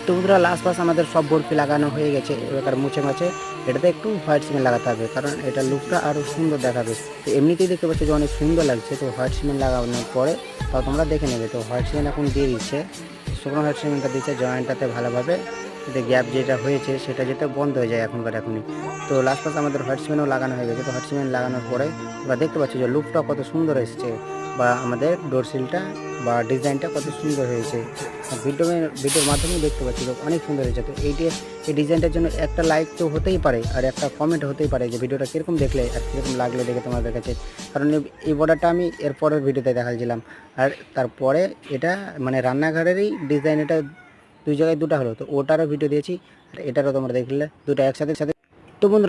তো বন্ধুরা last pass আমাদের সব বরফি লাগানো হয়ে গেছে, এবার মুছে মাছে এটাতে একটু হোয়াইট সিমেন্ট লাগাতে হবে, কারণ এটা লুকটা আরও সুন্দর দেখাবে। তো এমনিতেই দেখতে পাচ্ছি যে অনেক সুন্দর লাগছে। তো হোয়াইট সিমেন্ট লাগানোর পরে তাও তোমরা দেখে নেবে। তো হোয়াইট সিমেন্ট এখন দিয়ে দিচ্ছে, শুকনো হোয়াইট সিমেন্টটা দিচ্ছে জয়েন্টটাতে ভালোভাবে, যাতে গ্যাপ যেটা হয়েছে সেটা যাতে বন্ধ হয়ে যায় এখনই। তো লাস্ট পাস আমাদের হোয়াইট সিমেন্টও লাগানো হয়ে গেছে। তো হোয়াইট সিমেন্ট লাগানোর পরে এবার দেখতে পাচ্ছি যে লুকটা কত সুন্দর এসছে, বা আমাদের ডোরসিলটা বা ডিজাইনটা কত সুন্দর হয়েছে। ভিডিওর মাধ্যমে দেখতে পাচ্ছি তো অনেক সুন্দর হয়েছে। তো এই ডিজাইনটার জন্য একটা লাইক তো হতেই পারে, আর একটা কমেন্ট হতেই পারে যে ভিডিওটা কীরকম দেখলে আর কীরকম লাগলে দেখে তোমাদের কাছে। কারণ এই বর্ডারটা আমি এর পরের ভিডিওতে দেখাচ্ছিলাম, আর তারপরে এটা মানে রান্নাঘরেরই ডিজাইন, এটা দুই জায়গায় দুটো হলো। তো ওটারও ভিডিও দিয়েছি আর এটারও তোমরা দেখলে দুটো একসাথে সাথে। তো বন্ধুরা